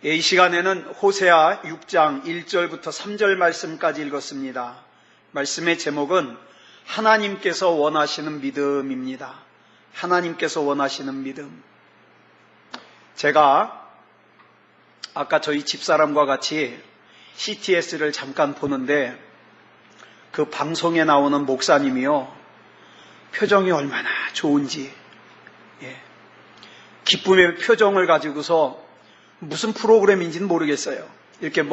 이 시간에는 호세아 6장 1절부터 3절 말씀까지 읽었습니다. 말씀의 제목은 하나님께서 원하시는 믿음입니다. 하나님께서 원하시는 믿음. 제가 아까 저희 집사람과 같이 CTS를 잠깐 보는데 그 방송에 나오는 목사님이요, 표정이 얼마나 좋은지, 기쁨의 표정을 가지고서 무슨 프로그램인지는 모르겠어요. 이렇게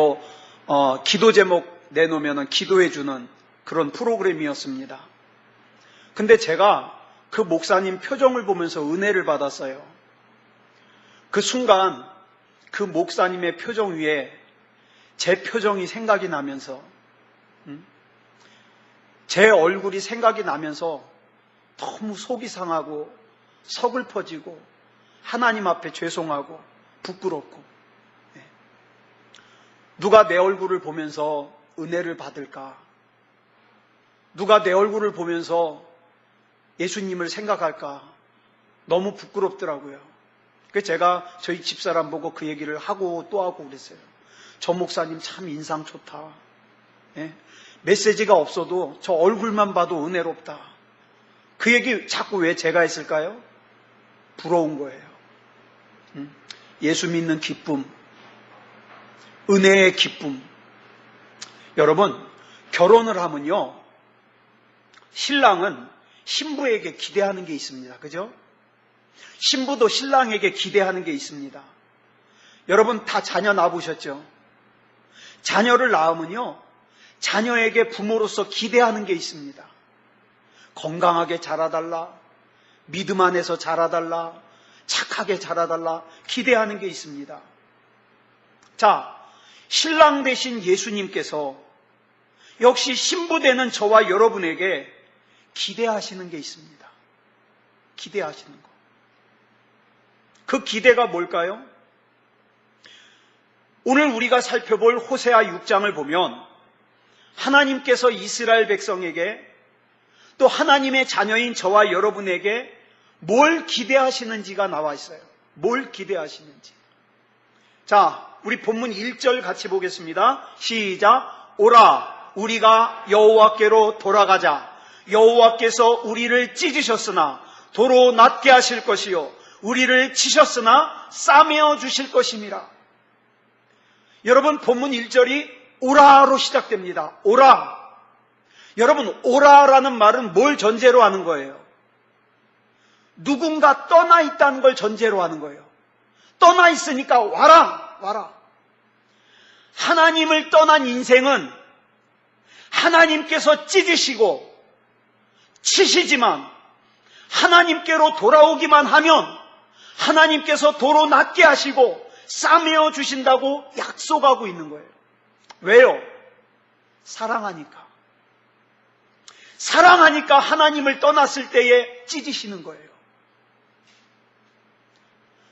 기도 제목 내놓으면 기도해주는 그런 프로그램이었습니다. 근데 제가 그 목사님 표정을 보면서 은혜를 받았어요. 그 순간 그 목사님의 표정 위에 제 표정이 생각이 나면서, 제 얼굴이 생각이 나면서 너무 속이 상하고 서글퍼지고 하나님 앞에 죄송하고 부끄럽고, 누가 내 얼굴을 보면서 은혜를 받을까? 누가 내 얼굴을 보면서 예수님을 생각할까? 너무 부끄럽더라고요. 그래서 제가 저희 집사람 보고 그 얘기를 하고 또 하고 그랬어요. 저 목사님 참 인상 좋다. 메시지가 없어도 저 얼굴만 봐도 은혜롭다. 그 얘기 자꾸 왜 제가 했을까요? 부러운 거예요. 예수 믿는 기쁨, 은혜의 기쁨. 여러분, 결혼을 하면요, 신랑은 신부에게 기대하는 게 있습니다. 그죠? 신부도 신랑에게 기대하는 게 있습니다. 여러분 다 자녀 낳아보셨죠? 자녀를 낳으면요, 자녀에게 부모로서 기대하는 게 있습니다. 건강하게 자라달라, 믿음 안에서 자라달라, 착하게 자라달라 기대하는 게 있습니다. 자, 신랑 되신 예수님께서 역시 신부 되는 저와 여러분에게 기대하시는 게 있습니다. 기대하시는 거. 그 기대가 뭘까요? 오늘 우리가 살펴볼 호세아 6장을 보면 하나님께서 이스라엘 백성에게, 또 하나님의 자녀인 저와 여러분에게 뭘 기대하시는지가 나와 있어요. 뭘 기대하시는지. 자, 우리 본문 1절 같이 보겠습니다. 시작. 오라, 우리가 여호와께로 돌아가자. 여호와께서 우리를 찢으셨으나 도로 낫게 하실 것이요, 우리를 치셨으나 싸매어 주실 것임이라. 여러분, 본문 1절이 오라로 시작됩니다. 오라. 여러분, 오라라는 말은 뭘 전제로 하는 거예요? 누군가 떠나 있다는 걸 전제로 하는 거예요. 떠나 있으니까 와라, 와라. 하나님을 떠난 인생은 하나님께서 찢으시고 치시지만 하나님께로 돌아오기만 하면 하나님께서 도로 낫게 하시고 싸매어 주신다고 약속하고 있는 거예요. 왜요? 사랑하니까. 사랑하니까 하나님을 떠났을 때에 찢으시는 거예요.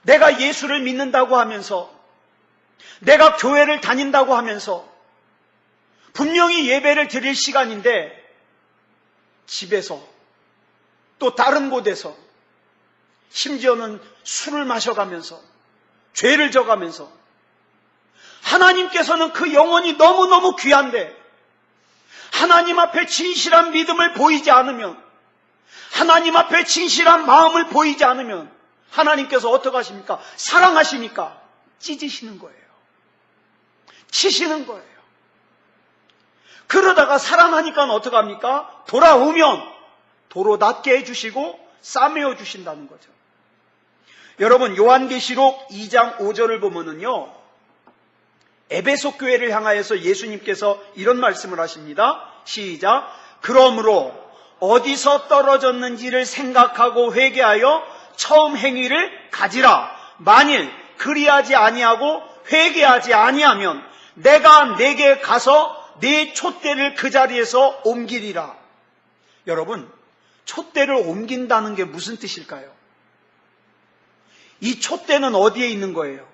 내가 예수를 믿는다고 하면서, 내가 교회를 다닌다고 하면서, 분명히 예배를 드릴 시간인데 집에서 또 다른 곳에서, 심지어는 술을 마셔가면서 죄를 져가면서, 하나님께서는 그 영혼이 너무너무 귀한데 하나님 앞에 진실한 믿음을 보이지 않으면, 하나님 앞에 진실한 마음을 보이지 않으면 하나님께서 어떻게 하십니까? 사랑하시니까 찢으시는 거예요. 치시는 거예요. 그러다가 사랑하니까 어떻게 합니까? 돌아오면 도로 낫게 해주시고 싸매어 주신다는 거죠. 여러분, 요한계시록 2장 5절을 보면은요, 에베소 교회를 향하여서 예수님께서 이런 말씀을 하십니다. 시작. 그러므로 어디서 떨어졌는지를 생각하고 회개하여 처음 행위를 가지라. 만일 그리하지 아니하고 회개하지 아니하면 내가 내게 가서 네 촛대를 그 자리에서 옮기리라. 여러분, 촛대를 옮긴다는 게 무슨 뜻일까요? 이 촛대는 어디에 있는 거예요?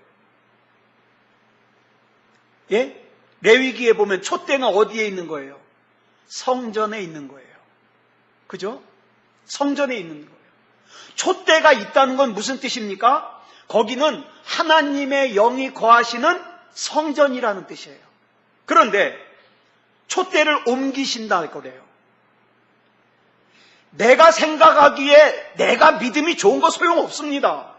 예? 레위기에 보면 촛대는 어디에 있는 거예요? 성전에 있는 거예요. 그죠? 성전에 있는 거예요. 촛대가 있다는 건 무슨 뜻입니까? 거기는 하나님의 영이 거하시는 성전이라는 뜻이에요. 그런데 촛대를 옮기신다 그래요. 내가 생각하기에 내가 믿음이 좋은 거 소용없습니다.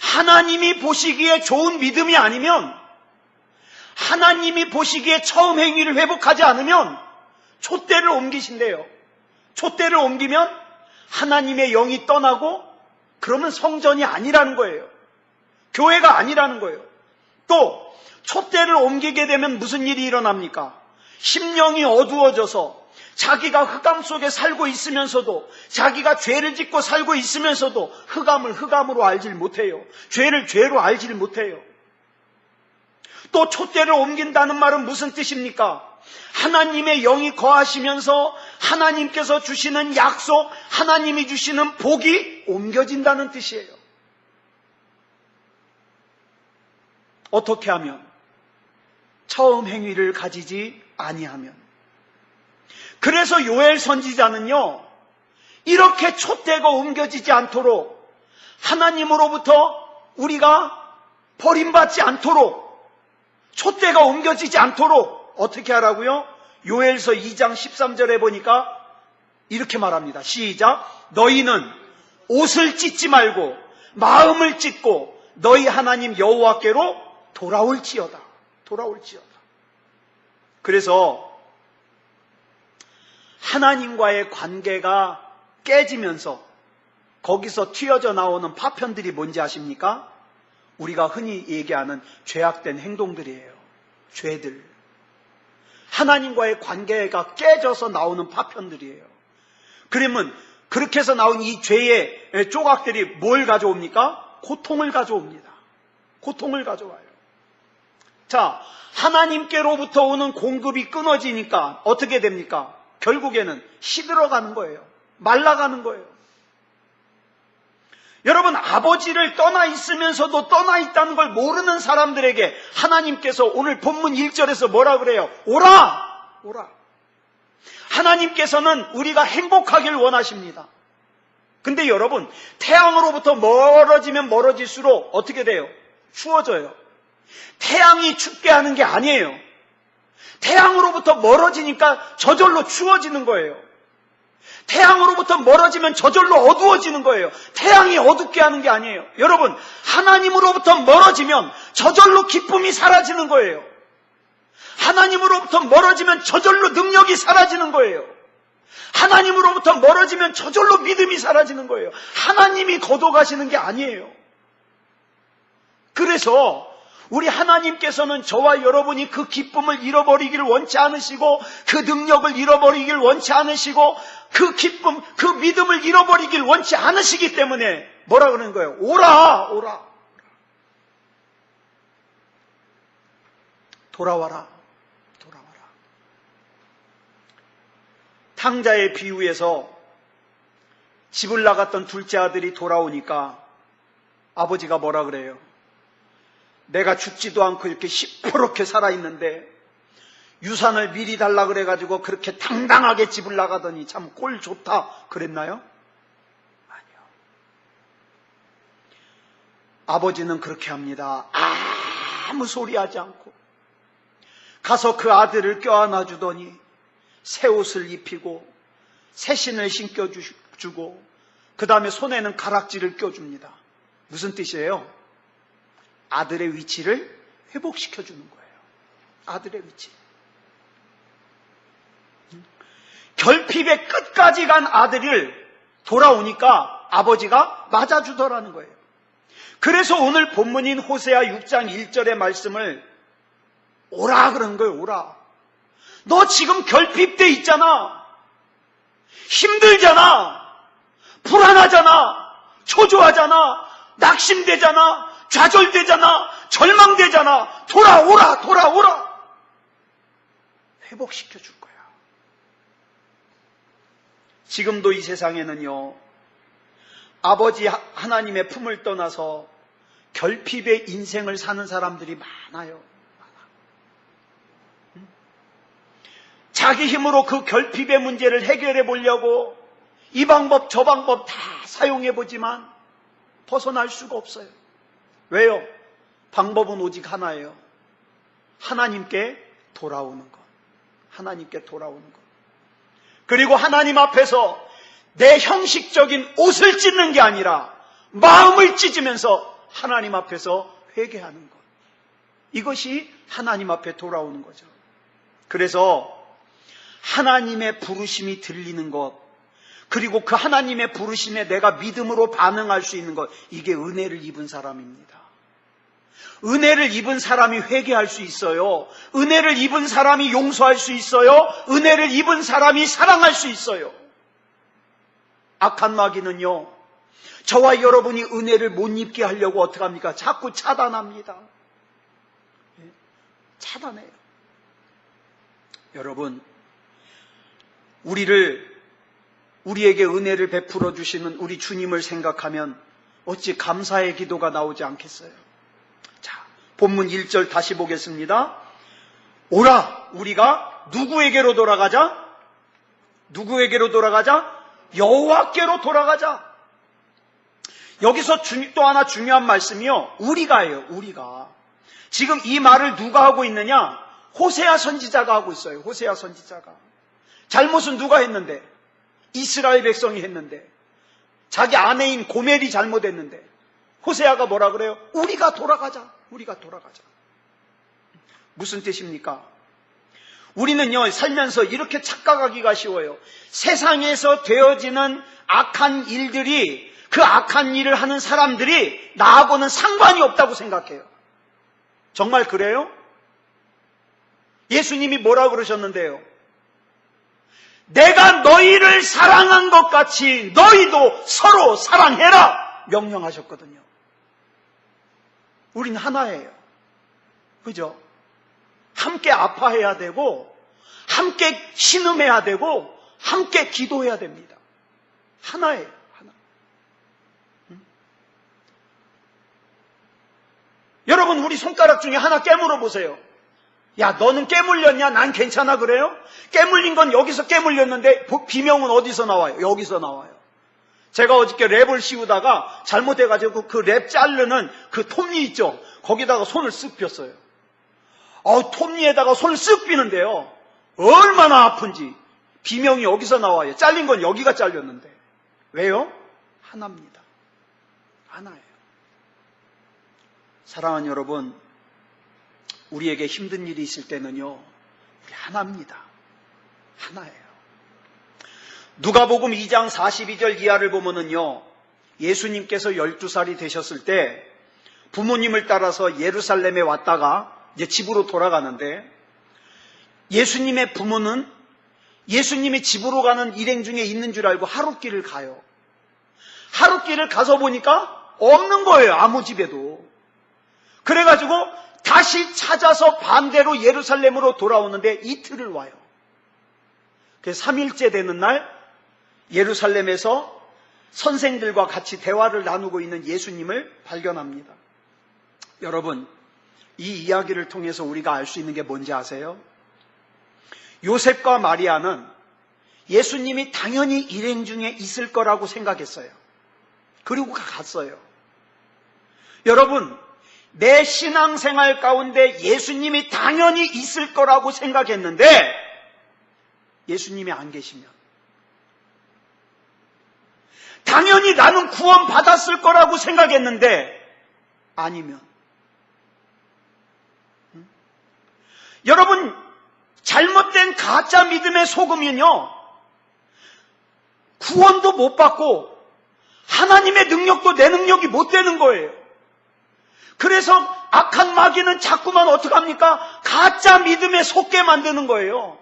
하나님이 보시기에 좋은 믿음이 아니면, 하나님이 보시기에 처음 행위를 회복하지 않으면 촛대를 옮기신대요. 촛대를 옮기면 하나님의 영이 떠나고, 그러면 성전이 아니라는 거예요. 교회가 아니라는 거예요. 또 촛대를 옮기게 되면 무슨 일이 일어납니까? 심령이 어두워져서 자기가 흑암 속에 살고 있으면서도, 자기가 죄를 짓고 살고 있으면서도 흑암을 흑암으로 알질 못해요. 죄를 죄로 알질 못해요. 또 촛대를 옮긴다는 말은 무슨 뜻입니까? 하나님의 영이 거하시면서 하나님께서 주시는 약속, 하나님이 주시는 복이 옮겨진다는 뜻이에요. 어떻게 하면? 처음 행위를 가지지 아니하면. 그래서 요엘 선지자는요, 이렇게 촛대가 옮겨지지 않도록, 하나님으로부터 우리가 버림받지 않도록, 촛대가 옮겨지지 않도록 어떻게 하라고요? 요엘서 2장 13절에 보니까 이렇게 말합니다. 시작. 너희는 옷을 찢지 말고 마음을 찢고 너희 하나님 여호와께로 돌아올지어다. 돌아올지어다. 그래서 하나님과의 관계가 깨지면서 거기서 튀어져 나오는 파편들이 뭔지 아십니까? 우리가 흔히 얘기하는 죄악된 행동들이에요. 죄들. 하나님과의 관계가 깨져서 나오는 파편들이에요. 그러면 그렇게 해서 나온 이 죄의 조각들이 뭘 가져옵니까? 고통을 가져옵니다. 고통을 가져와요. 자, 하나님께로부터 오는 공급이 끊어지니까 어떻게 됩니까? 결국에는 시들어가는 거예요. 말라가는 거예요. 여러분, 아버지를 떠나 있으면서도 떠나 있다는 걸 모르는 사람들에게 하나님께서 오늘 본문 1절에서 뭐라 그래요? 오라! 오라. 하나님께서는 우리가 행복하길 원하십니다. 근데 여러분, 태양으로부터 멀어지면 멀어질수록 어떻게 돼요? 추워져요. 태양이 춥게 하는 게 아니에요. 태양으로부터 멀어지니까 저절로 추워지는 거예요. 태양으로부터 멀어지면 저절로 어두워지는 거예요. 태양이 어둡게 하는 게 아니에요. 여러분, 하나님으로부터 멀어지면 저절로 기쁨이 사라지는 거예요. 하나님으로부터 멀어지면 저절로 능력이 사라지는 거예요. 하나님으로부터 멀어지면 저절로 믿음이 사라지는 거예요. 하나님이 거둬가시는 게 아니에요. 그래서 우리 하나님께서는 저와 여러분이 그 기쁨을 잃어버리기를 원치 않으시고, 그 능력을 잃어버리기를 원치 않으시고, 그 기쁨, 그 믿음을 잃어버리길 원치 않으시기 때문에 뭐라 그러는 거예요? 오라! 오라! 돌아와라. 돌아와라. 탕자의 비유에서 집을 나갔던 둘째 아들이 돌아오니까 아버지가 뭐라 그래요? 내가 죽지도 않고 이렇게 시퍼렇게 살아있는데 유산을 미리 달라 그래가지고 그렇게 당당하게 집을 나가더니 참 꼴 좋다 그랬나요? 아니요. 아버지는 그렇게 합니다. 아무 소리 하지 않고 가서 그 아들을 껴안아 주더니 새 옷을 입히고 새 신을 신겨주고 그 다음에 손에는 가락지를 껴줍니다. 무슨 뜻이에요? 아들의 위치를 회복시켜주는 거예요. 아들의 위치. 결핍의 끝까지 간 아들을 돌아오니까 아버지가 맞아주더라는 거예요. 그래서 오늘 본문인 호세아 6장 1절의 말씀을 오라 그런 거예요. 오라. 너 지금 결핍돼 있잖아. 힘들잖아. 불안하잖아. 초조하잖아. 낙심되잖아. 좌절되잖아. 절망되잖아. 돌아오라. 돌아오라. 회복시켜 줄 거야. 지금도 이 세상에는요, 아버지 하나님의 품을 떠나서 결핍의 인생을 사는 사람들이 많아요. 자기 힘으로 그 결핍의 문제를 해결해 보려고 이 방법 저 방법 다 사용해 보지만 벗어날 수가 없어요. 왜요? 방법은 오직 하나예요. 하나님께 돌아오는 것. 하나님께 돌아오는 것. 그리고 하나님 앞에서 내 형식적인 옷을 찢는 게 아니라 마음을 찢으면서 하나님 앞에서 회개하는 것. 이것이 하나님 앞에 돌아오는 거죠. 그래서 하나님의 부르심이 들리는 것, 그리고 그 하나님의 부르심에 내가 믿음으로 반응할 수 있는 것, 이게 은혜를 입은 사람입니다. 은혜를 입은 사람이 회개할 수 있어요. 은혜를 입은 사람이 용서할 수 있어요. 은혜를 입은 사람이 사랑할 수 있어요. 악한 마귀는요, 저와 여러분이 은혜를 못 입게 하려고 어떻게 합니까? 자꾸 차단합니다. 차단해요. 여러분, 우리에게 은혜를 베풀어 주시는 우리 주님을 생각하면 어찌 감사의 기도가 나오지 않겠어요? 자, 본문 1절 다시 보겠습니다. 오라, 우리가 누구에게로 돌아가자? 누구에게로 돌아가자? 여호와께로 돌아가자. 여기서 또 하나 중요한 말씀이요, 우리가예요. 우리가. 지금 이 말을 누가 하고 있느냐? 호세아 선지자가 하고 있어요. 호세아 선지자가. 잘못은 누가 했는데? 이스라엘 백성이 했는데. 자기 아내인 고멜이 잘못했는데. 호세아가 뭐라 그래요? 우리가 돌아가자. 우리가 돌아가자. 무슨 뜻입니까? 우리는요, 살면서 이렇게 착각하기가 쉬워요. 세상에서 되어지는 악한 일들이, 그 악한 일을 하는 사람들이 나하고는 상관이 없다고 생각해요. 정말 그래요? 예수님이 뭐라고 그러셨는데요? 내가 너희를 사랑한 것 같이 너희도 서로 사랑해라! 명령하셨거든요. 우린 하나예요. 그죠? 함께 아파해야 되고, 함께 신음해야 되고, 함께 기도해야 됩니다. 하나예요. 하나. 여러분, 우리 손가락 중에 하나 깨물어 보세요. 야, 너는 깨물렸냐? 난 괜찮아 그래요? 깨물린 건 여기서 깨물렸는데 비명은 어디서 나와요? 여기서 나와요. 제가 어저께 랩을 씌우다가 잘못해가지고 그 랩 자르는 그 톱니 있죠? 거기다가 손을 쓱 폈어요. 톱니에다가 손을 쓱 비는데요, 얼마나 아픈지. 비명이 여기서 나와요. 잘린 건 여기가 잘렸는데. 왜요? 하나입니다. 하나예요. 사랑하는 여러분, 우리에게 힘든 일이 있을 때는요, 우리 하나입니다. 하나예요. 누가복음 2장 42절 이하를 보면은요, 예수님께서 12살이 되셨을 때 부모님을 따라서 예루살렘에 왔다가 이제 집으로 돌아가는데, 예수님의 부모는 예수님이 집으로 가는 일행 중에 있는 줄 알고 하룻길을 가요. 하룻길을 가서 보니까 없는 거예요. 아무 집에도. 그래가지고 다시 찾아서 반대로 예루살렘으로 돌아오는데 이틀을 와요. 그래서 3일째 되는 날 예루살렘에서 선생들과 같이 대화를 나누고 있는 예수님을 발견합니다. 여러분, 이 이야기를 통해서 우리가 알 수 있는 게 뭔지 아세요? 요셉과 마리아는 예수님이 당연히 일행 중에 있을 거라고 생각했어요. 그리고 갔어요. 여러분, 내 신앙생활 가운데 예수님이 당연히 있을 거라고 생각했는데 예수님이 안 계시면, 당연히 나는 구원 받았을 거라고 생각했는데 아니면, 여러분, 잘못된 가짜 믿음에 속으면요, 구원도 못 받고 하나님의 능력도 내 능력이 못 되는 거예요. 그래서 악한 마귀는 자꾸만 어떻게 합니까? 가짜 믿음에 속게 만드는 거예요.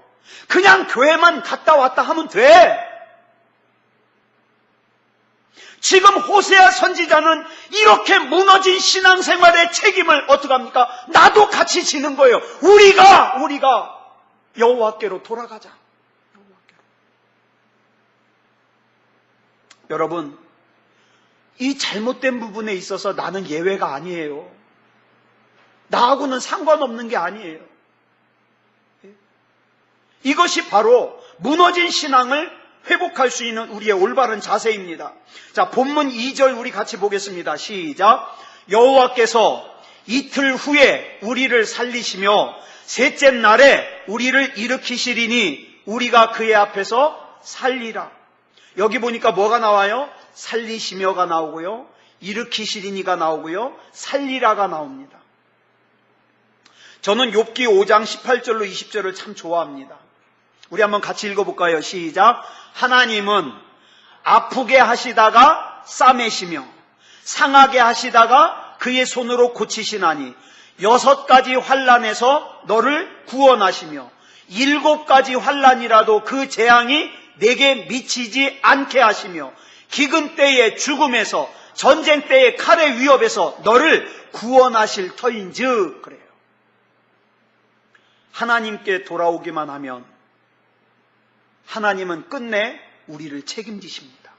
그냥 교회만 갔다 왔다 하면 돼. 지금 호세아 선지자는 이렇게 무너진 신앙생활의 책임을 어떻게 합니까? 나도 같이 지는 거예요. 우리가 여호와께로 돌아가자. 여호와께로. 여러분, 이 잘못된 부분에 있어서 나는 예외가 아니에요. 나하고는 상관없는 게 아니에요. 이것이 바로 무너진 신앙을 회복할 수 있는 우리의 올바른 자세입니다. 자, 본문 2절 우리 같이 보겠습니다. 시작. 여호와께서 이틀 후에 우리를 살리시며 셋째 날에 우리를 일으키시리니 우리가 그의 앞에서 살리라. 여기 보니까 뭐가 나와요? 살리시며가 나오고요, 일으키시리니가 나오고요, 살리라가 나옵니다. 저는 욥기 5장 18절로 20절을 참 좋아합니다. 우리 한번 같이 읽어볼까요? 시작. 하나님은 아프게 하시다가 싸매시며 상하게 하시다가 그의 손으로 고치시나니 6가지 환난에서 너를 구원하시며 7가지 환난이라도 그 재앙이 내게 미치지 않게 하시며 기근 때의 죽음에서 전쟁 때의 칼의 위협에서 너를 구원하실 터인즉. 그래요. 하나님께 돌아오기만 하면 하나님은 끝내 우리를 책임지십니다.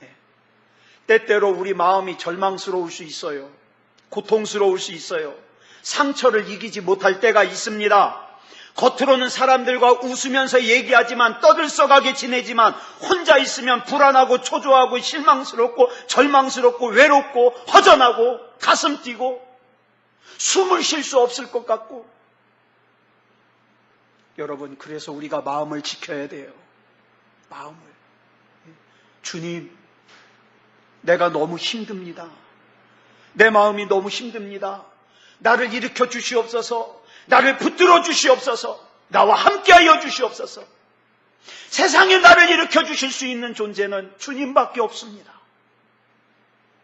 네. 때때로 우리 마음이 절망스러울 수 있어요. 고통스러울 수 있어요. 상처를 이기지 못할 때가 있습니다. 겉으로는 사람들과 웃으면서 얘기하지만 떠들썩하게 지내지만 혼자 있으면 불안하고 초조하고 실망스럽고 절망스럽고 외롭고 허전하고 가슴 뛰고 숨을 쉴 수 없을 것 같고. 여러분, 그래서 우리가 마음을 지켜야 돼요. 마음을. 주님, 내가 너무 힘듭니다. 내 마음이 너무 힘듭니다. 나를 일으켜 주시옵소서. 나를 붙들어 주시옵소서. 나와 함께하여 주시옵소서. 세상에 나를 일으켜 주실 수 있는 존재는 주님밖에 없습니다.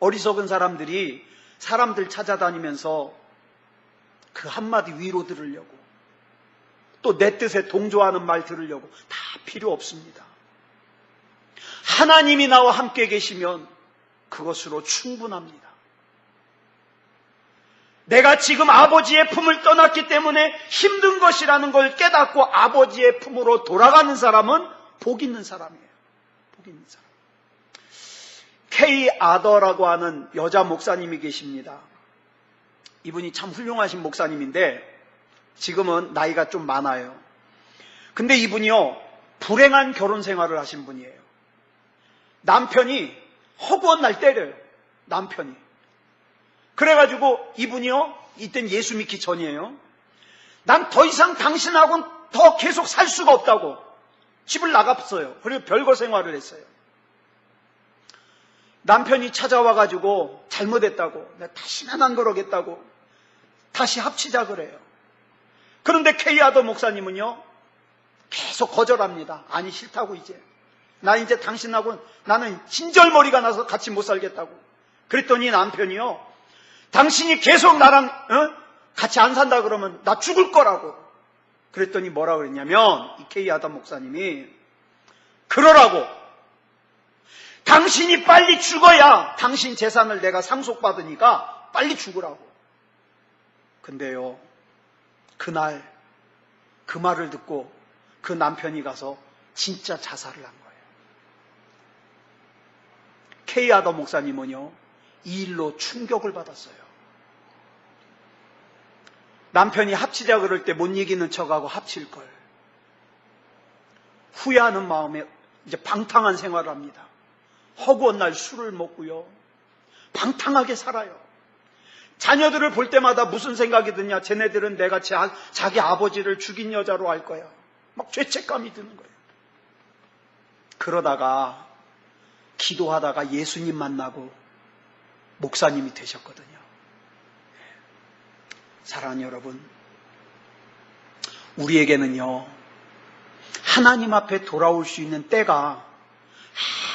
어리석은 사람들이 사람들 찾아다니면서 그 한마디 위로 들으려고, 또 내 뜻에 동조하는 말 들으려고, 다 필요 없습니다. 하나님이 나와 함께 계시면 그것으로 충분합니다. 내가 지금 아버지의 품을 떠났기 때문에 힘든 것이라는 걸 깨닫고 아버지의 품으로 돌아가는 사람은 복 있는 사람이에요. 복 있는 사람. 케이 아더라고 하는 여자 목사님이 계십니다. 이분이 참 훌륭하신 목사님인데 지금은 나이가 좀 많아요. 근데 이분이요, 불행한 결혼 생활을 하신 분이에요. 남편이 허구한 날 때려요. 남편이. 그래가지고 이분이요, 이땐 예수 믿기 전이에요. 난 더 이상 당신하고는 더 계속 살 수가 없다고 집을 나갔어요. 그리고 별거 생활을 했어요. 남편이 찾아와가지고 잘못했다고, 내가 다시는 안 그러겠다고 다시 합치자 그래요. 그런데 케이아더 목사님은요, 계속 거절합니다. 아니, 싫다고 이제. 나 이제 당신하고 나는 진절머리가 나서 같이 못 살겠다고. 그랬더니 남편이요, 당신이 계속 나랑 같이 안 산다 그러면 나 죽을 거라고. 그랬더니 뭐라 그랬냐면, 이 케이아더 목사님이 그러라고. 당신이 빨리 죽어야 당신 재산을 내가 상속받으니까 빨리 죽으라고. 근데요, 그날 그 말을 듣고 그 남편이 가서 진짜 자살을 한 거예요. 케이아더 목사님은요, 이 일로 충격을 받았어요. 남편이 합치자 그럴 때 못 이기는 척하고 합칠 걸. 후회하는 마음에 이제 방탕한 생활을 합니다. 허구한 날 술을 먹고요, 방탕하게 살아요. 자녀들을 볼 때마다 무슨 생각이 드냐? 쟤네들은 내가 자기 아버지를 죽인 여자로 알 거야. 막 죄책감이 드는 거예요. 그러다가 기도하다가 예수님 만나고 목사님이 되셨거든요. 사랑하는 여러분, 우리에게는요, 하나님 앞에 돌아올 수 있는 때가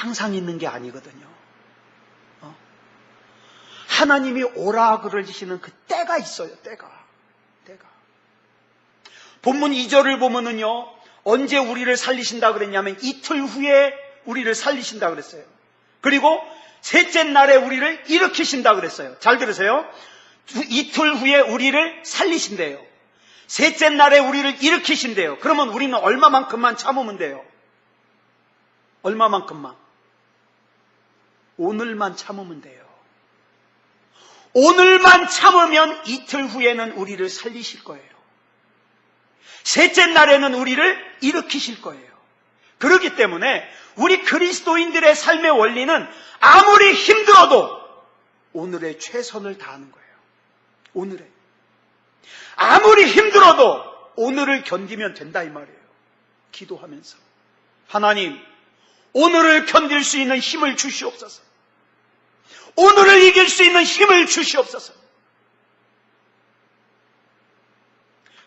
항상 있는 게 아니거든요. 하나님이 오라 그러시는 그 때가 있어요. 때가. 본문 2절을 보면은요, 언제 우리를 살리신다 그랬냐면 이틀 후에 우리를 살리신다 그랬어요. 그리고 셋째 날에 우리를 일으키신다 그랬어요. 잘 들으세요. 이틀 후에 우리를 살리신대요. 셋째 날에 우리를 일으키신대요. 그러면 우리는 얼마만큼만 참으면 돼요? 얼마만큼만? 오늘만 참으면 돼요. 오늘만 참으면 이틀 후에는 우리를 살리실 거예요. 셋째 날에는 우리를 일으키실 거예요. 그렇기 때문에 우리 그리스도인들의 삶의 원리는 아무리 힘들어도 오늘의 최선을 다하는 거예요. 오늘에. 아무리 힘들어도 오늘을 견디면 된다 이 말이에요. 기도하면서 하나님, 오늘을 견딜 수 있는 힘을 주시옵소서. 오늘을 이길 수 있는 힘을 주시옵소서.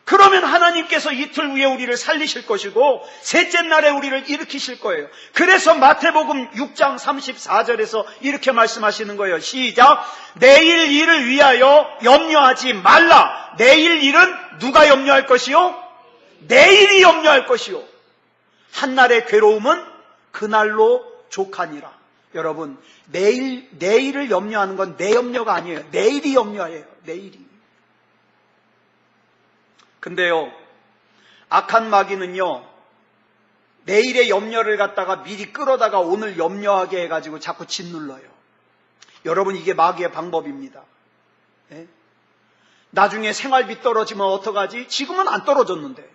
그러면 하나님께서 이틀 후에 우리를 살리실 것이고 셋째 날에 우리를 일으키실 거예요. 그래서 마태복음 6장 34절에서 이렇게 말씀하시는 거예요. 시작. 내일 일을 위하여 염려하지 말라. 내일 일은 누가 염려할 것이요? 내일이 염려할 것이요. 한날의 괴로움은 그날로 족하니라. 여러분, 내일을 염려하는 건 내 염려가 아니에요. 내일이 염려해요. 내일이. 근데요, 악한 마귀는요, 내일의 염려를 갖다가 미리 끌어다가 오늘 염려하게 해가지고 자꾸 짓눌러요. 여러분, 이게 마귀의 방법입니다. 예? 나중에 생활비 떨어지면 어떡하지? 지금은 안 떨어졌는데.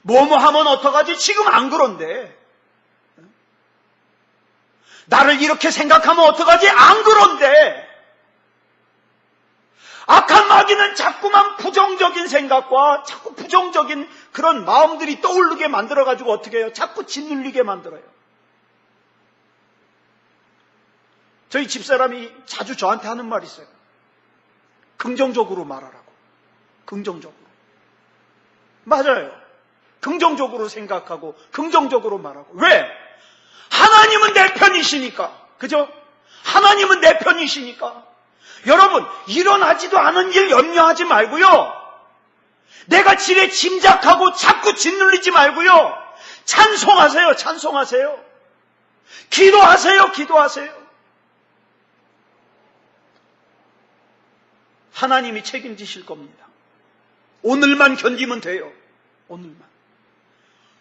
뭐뭐 하면 어떡하지? 지금 안 그런데. 나를 이렇게 생각하면 어떡하지? 안 그런데. 악한 마귀는 자꾸만 부정적인 생각과 자꾸 부정적인 그런 마음들이 떠오르게 만들어가지고 어떻게 해요? 자꾸 짓눌리게 만들어요. 저희 집사람이 자주 저한테 하는 말이 있어요. 긍정적으로 말하라고. 긍정적으로. 맞아요. 긍정적으로 생각하고 긍정적으로 말하고. 왜? 하나님은 내 편이시니까. 그죠? 하나님은 내 편이시니까. 여러분, 일어나지도 않은 일 염려하지 말고요. 내가 지레 짐작하고 자꾸 짓눌리지 말고요. 찬송하세요. 찬송하세요. 기도하세요. 기도하세요. 하나님이 책임지실 겁니다. 오늘만 견디면 돼요. 오늘만.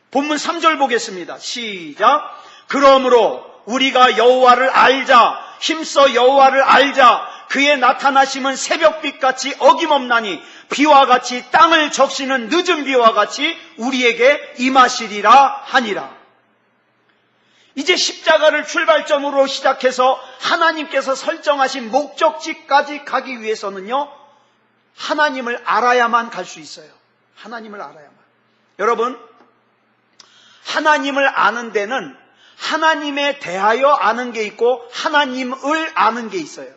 본문 3절 보겠습니다. 시작. 그러므로 우리가 여호와를 알자. 힘써 여호와를 알자. 그의 나타나심은 새벽빛같이 어김없나니 비와 같이 땅을 적시는 늦은 비와 같이 우리에게 임하시리라 하니라. 이제 십자가를 출발점으로 시작해서 하나님께서 설정하신 목적지까지 가기 위해서는요, 하나님을 알아야만 갈 수 있어요. 하나님을 알아야만. 여러분, 하나님을 아는 데는 하나님에 대하여 아는 게 있고 하나님을 아는 게 있어요.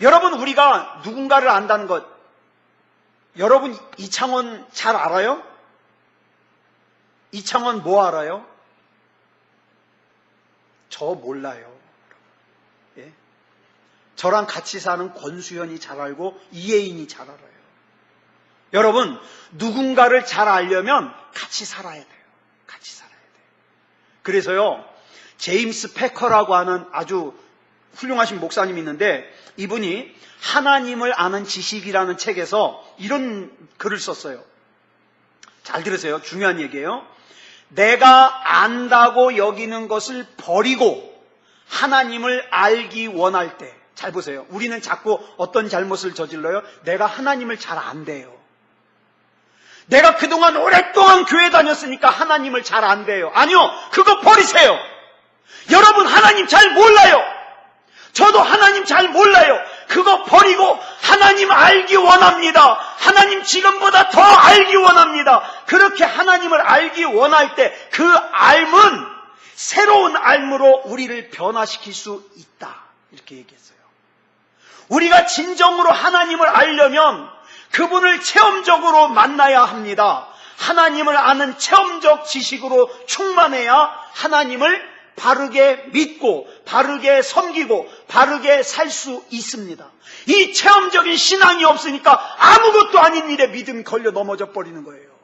여러분, 우리가 누군가를 안다는 것, 여러분 이창원 잘 알아요? 이창원 뭐 알아요? 저 몰라요. 예? 저랑 같이 사는 권수현이 잘 알고 이혜인이 잘 알아요. 여러분, 누군가를 잘 알려면 같이 살아야 돼요. 같이 살아야 돼요. 그래서요, 제임스 패커라고 하는 아주 훌륭하신 목사님이 있는데, 이분이 하나님을 아는 지식이라는 책에서 이런 글을 썼어요. 잘 들으세요. 중요한 얘기예요. 내가 안다고 여기는 것을 버리고 하나님을 알기 원할 때, 잘 보세요. 우리는 자꾸 어떤 잘못을 저질러요? 내가 하나님을 잘 안대요. 내가 그동안 오랫동안 교회 다녔으니까 하나님을 잘 안대요. 아니요, 그거 버리세요. 여러분, 하나님 잘 몰라요. 저도 하나님 잘 몰라요. 그거 버리고 하나님 알기 원합니다. 하나님 지금보다 더 알기 원합니다. 그렇게 하나님을 알기 원할 때 그 알문, 새로운 알무로 우리를 변화시킬 수 있다. 이렇게 얘기했어요. 우리가 진정으로 하나님을 알려면 그분을 체험적으로 만나야 합니다. 하나님을 아는 체험적 지식으로 충만해야 하나님을 바르게 믿고 바르게 섬기고 바르게 살 수 있습니다. 이 체험적인 신앙이 없으니까 아무것도 아닌 일에 믿음이 걸려 넘어져 버리는 거예요.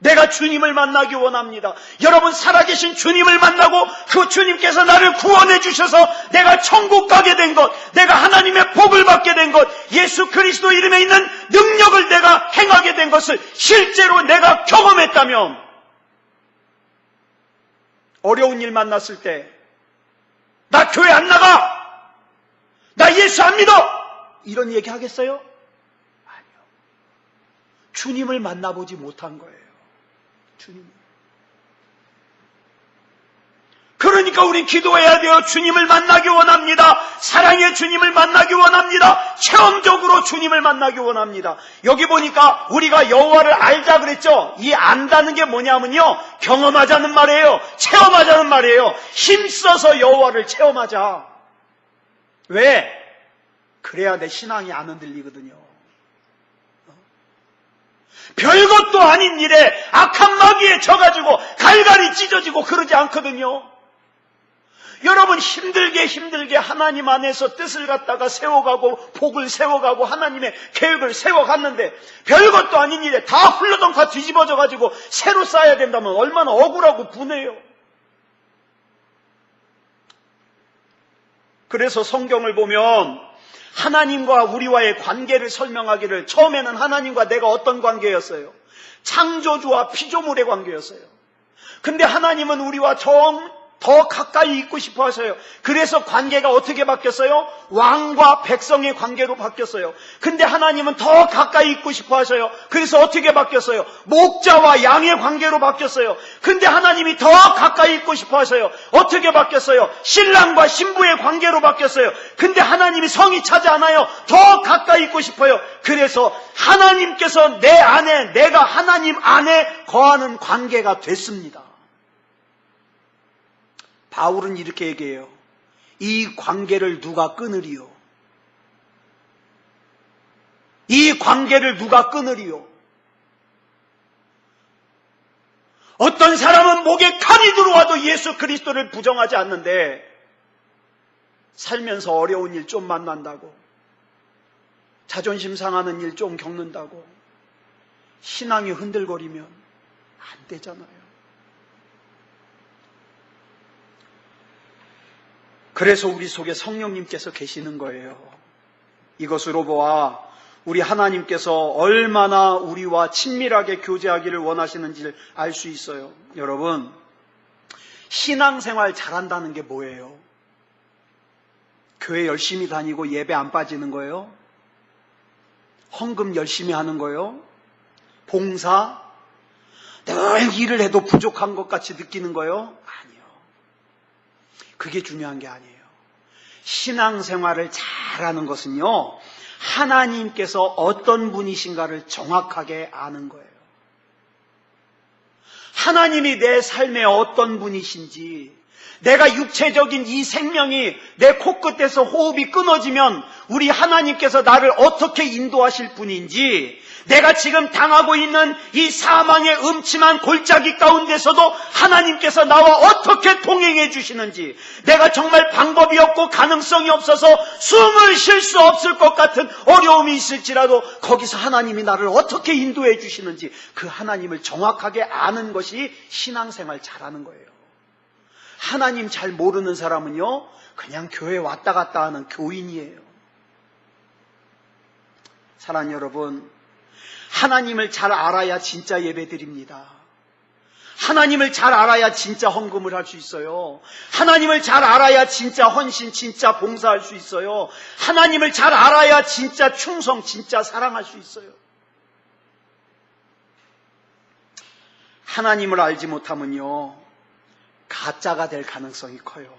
내가 주님을 만나기 원합니다. 여러분, 살아계신 주님을 만나고 그 주님께서 나를 구원해 주셔서 내가 천국 가게 된 것, 내가 하나님의 복을 받게 된 것, 예수 그리스도 이름에 있는 능력을 내가 행하게 된 것을 실제로 내가 경험했다면, 어려운 일 만났을 때 나 교회 안 나가, 나 예수 안 믿어, 이런 얘기 하겠어요? 아니요. 주님을 만나보지 못한 거예요. 주님. 그러니까 우리 기도해야 돼요. 주님을 만나기 원합니다. 사랑의 주님을 만나기 원합니다. 체험적으로 주님을 만나기 원합니다. 여기 보니까 우리가 여호와를 알자 그랬죠. 이 안다는 게 뭐냐면요, 경험하자는 말이에요. 체험하자는 말이에요. 힘써서 여호와를 체험하자. 왜? 그래야 내 신앙이 안 흔들리거든요. 별것도 아닌 일에 악한 마귀에 져가지고 갈갈이 찢어지고 그러지 않거든요. 여러분, 힘들게 하나님 안에서 뜻을 갖다가 세워가고 복을 세워가고 하나님의 계획을 세워갔는데 별것도 아닌 일에 다 훌러덩가 뒤집어져가지고 새로 쌓아야 된다면 얼마나 억울하고 분해요. 그래서 성경을 보면 하나님과 우리와의 관계를 설명하기를, 처음에는 하나님과 내가 어떤 관계였어요? 창조주와 피조물의 관계였어요. 근데 하나님은 우리와 더 가까이 있고 싶어 하셔요. 그래서 관계가 어떻게 바뀌었어요? 왕과 백성의 관계로 바뀌었어요. 근데 하나님은 더 가까이 있고 싶어 하셔요. 그래서 어떻게 바뀌었어요? 목자와 양의 관계로 바뀌었어요. 근데 하나님이 더 가까이 있고 싶어 하셔요. 어떻게 바뀌었어요? 신랑과 신부의 관계로 바뀌었어요. 근데 하나님이 성이 차지 않아요. 더 가까이 있고 싶어요. 그래서 하나님께서 내 안에, 내가 하나님 안에 거하는 관계가 됐습니다. 바울은 이렇게 얘기해요. 이 관계를 누가 끊으리요? 이 관계를 누가 끊으리요? 어떤 사람은 목에 칼이 들어와도 예수 그리스도를 부정하지 않는데 살면서 어려운 일 좀 만난다고, 자존심 상하는 일 좀 겪는다고 신앙이 흔들거리면 안 되잖아요. 그래서 우리 속에 성령님께서 계시는 거예요. 이것으로 보아 우리 하나님께서 얼마나 우리와 친밀하게 교제하기를 원하시는지를 알 수 있어요. 여러분, 신앙생활 잘한다는 게 뭐예요? 교회 열심히 다니고 예배 안 빠지는 거예요? 헌금 열심히 하는 거예요? 봉사? 늘 일을 해도 부족한 것 같이 느끼는 거예요? 아니요. 그게 중요한 게 아니에요. 신앙생활을 잘하는 것은요, 하나님께서 어떤 분이신가를 정확하게 아는 거예요. 하나님이 내 삶에 어떤 분이신지, 내가 육체적인 이 생명이 내 코끝에서 호흡이 끊어지면 우리 하나님께서 나를 어떻게 인도하실 분인지, 내가 지금 당하고 있는 이 사망의 음침한 골짜기 가운데서도 하나님께서 나와 어떻게 동행해 주시는지, 내가 정말 방법이 없고 가능성이 없어서 숨을 쉴 수 없을 것 같은 어려움이 있을지라도 거기서 하나님이 나를 어떻게 인도해 주시는지, 그 하나님을 정확하게 아는 것이 신앙생활 잘하는 거예요. 하나님 잘 모르는 사람은요, 그냥 교회 왔다 갔다 하는 교인이에요. 사랑하는 여러분, 하나님을 잘 알아야 진짜 예배드립니다. 하나님을 잘 알아야 진짜 헌금을 할 수 있어요. 하나님을 잘 알아야 진짜 헌신, 진짜 봉사할 수 있어요. 하나님을 잘 알아야 진짜 충성, 진짜 사랑할 수 있어요. 하나님을 알지 못하면요, 가짜가 될 가능성이 커요.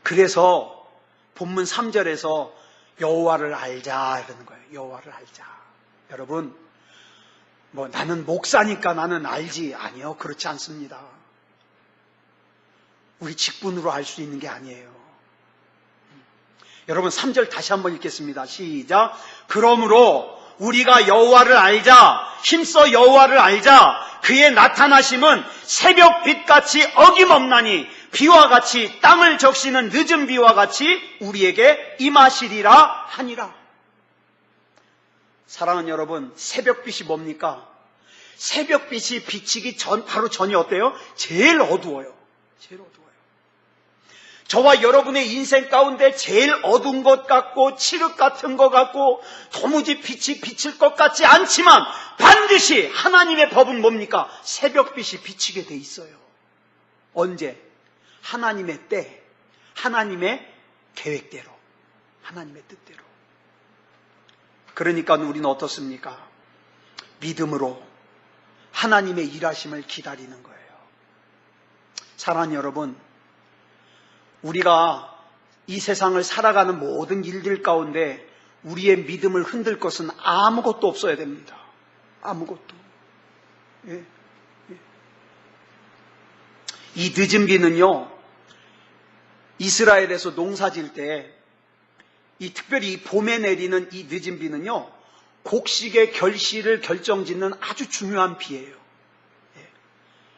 그래서 본문 3절에서 여호와를 알자 이러는 거예요. 여호와를 알자. 여러분, 나는 목사니까 나는 알지. 아니요, 그렇지 않습니다. 우리 직분으로 알 수 있는 게 아니에요. 여러분, 3절 다시 한번 읽겠습니다. 시작. 그러므로 우리가 여호와를 알자, 힘써 여호와를 알자. 그의 나타나심은 새벽빛같이 어김없나니 비와 같이 땅을 적시는 늦은 비와 같이 우리에게 임하시리라 하니라. 사랑하는 여러분, 새벽빛이 뭡니까? 새벽빛이 비치기 바로 전이 어때요? 제일 어두워요. 제일 어두워요. 저와 여러분의 인생 가운데 제일 어두운 것 같고 칠흑 같은 것 같고 도무지 빛이 비칠 것 같지 않지만 반드시 하나님의 법은 뭡니까? 새벽빛이 비치게 돼 있어요. 언제? 하나님의 때, 하나님의 계획대로, 하나님의 뜻대로. 그러니까 우리는 어떻습니까? 믿음으로 하나님의 일하심을 기다리는 거예요. 사랑하는 여러분, 우리가 이 세상을 살아가는 모든 일들 가운데 우리의 믿음을 흔들 것은 아무것도 없어야 됩니다. 아무것도. 예. 이 늦은 비는요, 이스라엘에서 농사 질 때, 특별히 봄에 내리는 이 늦은 비는요, 곡식의 결실을 결정짓는 아주 중요한 비예요.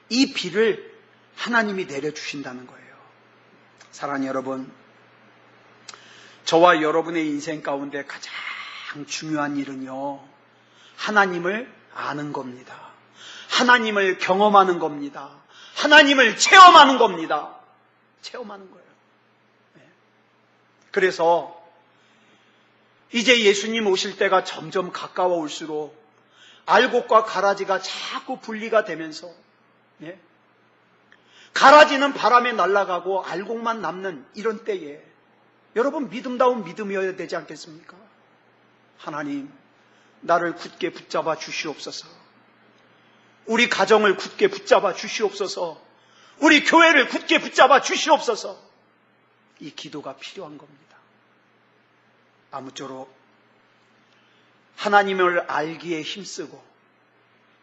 이 비를 하나님이 내려주신다는 거예요. 사랑하는 여러분, 저와 여러분의 인생 가운데 가장 중요한 일은요, 하나님을 아는 겁니다. 하나님을 경험하는 겁니다. 하나님을 체험하는 겁니다. 체험하는 거예요. 그래서 이제 예수님 오실 때가 점점 가까워 올수록 알곡과 가라지가 자꾸 분리가 되면서 가라지는 바람에 날아가고 알곡만 남는 이런 때에 여러분, 믿음다운 믿음이어야 되지 않겠습니까? 하나님, 나를 굳게 붙잡아 주시옵소서. 우리 가정을 굳게 붙잡아 주시옵소서. 우리 교회를 굳게 붙잡아 주시옵소서. 이 기도가 필요한 겁니다. 아무쪼록 하나님을 알기에 힘쓰고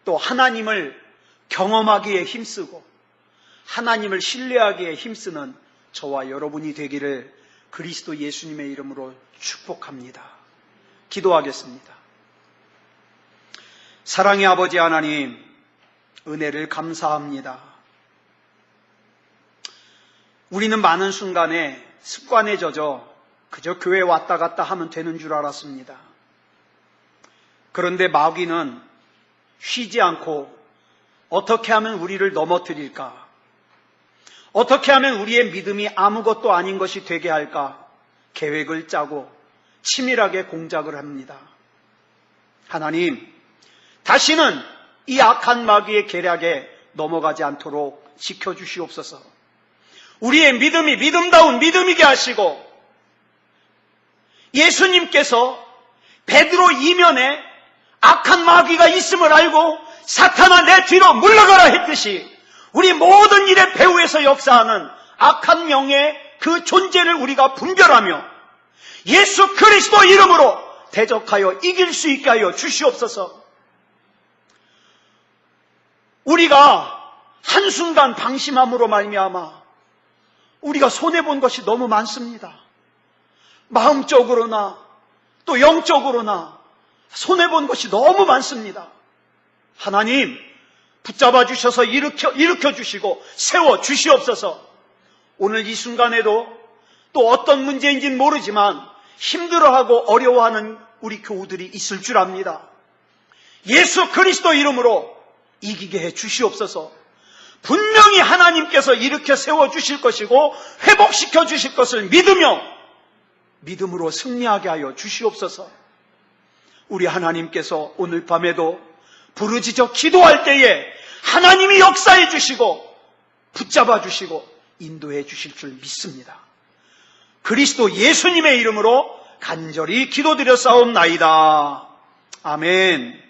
또 하나님을 경험하기에 힘쓰고 하나님을 신뢰하기에 힘쓰는 저와 여러분이 되기를 그리스도 예수님의 이름으로 축복합니다. 기도하겠습니다. 사랑의 아버지 하나님, 은혜를 감사합니다. 우리는 많은 순간에 습관에 젖어 그저 교회 왔다 갔다 하면 되는 줄 알았습니다. 그런데 마귀는 쉬지 않고 어떻게 하면 우리를 넘어뜨릴까? 어떻게 하면 우리의 믿음이 아무것도 아닌 것이 되게 할까? 계획을 짜고 치밀하게 공작을 합니다. 하나님, 다시는 이 악한 마귀의 계략에 넘어가지 않도록 지켜주시옵소서. 우리의 믿음이 믿음다운 믿음이게 하시고 예수님께서 베드로 이면에 악한 마귀가 있음을 알고 사탄아 내 뒤로 물러가라 했듯이 우리 모든 일의 배후에서 역사하는 악한 영의 그 존재를 우리가 분별하며 예수 그리스도 이름으로 대적하여 이길 수 있게 하여 주시옵소서. 우리가 한순간 방심함으로 말미암아 우리가 손해본 것이 너무 많습니다. 마음적으로나 또 영적으로나 손해본 것이 너무 많습니다. 하나님, 붙잡아 주셔서 일으켜 주시고 세워 주시옵소서. 오늘 이 순간에도 또 어떤 문제인지는 모르지만 힘들어하고 어려워하는 우리 교우들이 있을 줄 압니다. 예수 그리스도 이름으로 이기게 해 주시옵소서. 분명히 하나님께서 일으켜 세워 주실 것이고 회복시켜 주실 것을 믿으며 믿음으로 승리하게 하여 주시옵소서. 우리 하나님께서 오늘 밤에도 부르짖어 기도할 때에 하나님이 역사해 주시고 붙잡아 주시고 인도해 주실 줄 믿습니다. 그리스도 예수님의 이름으로 간절히 기도드려 싸움나이다. 아멘.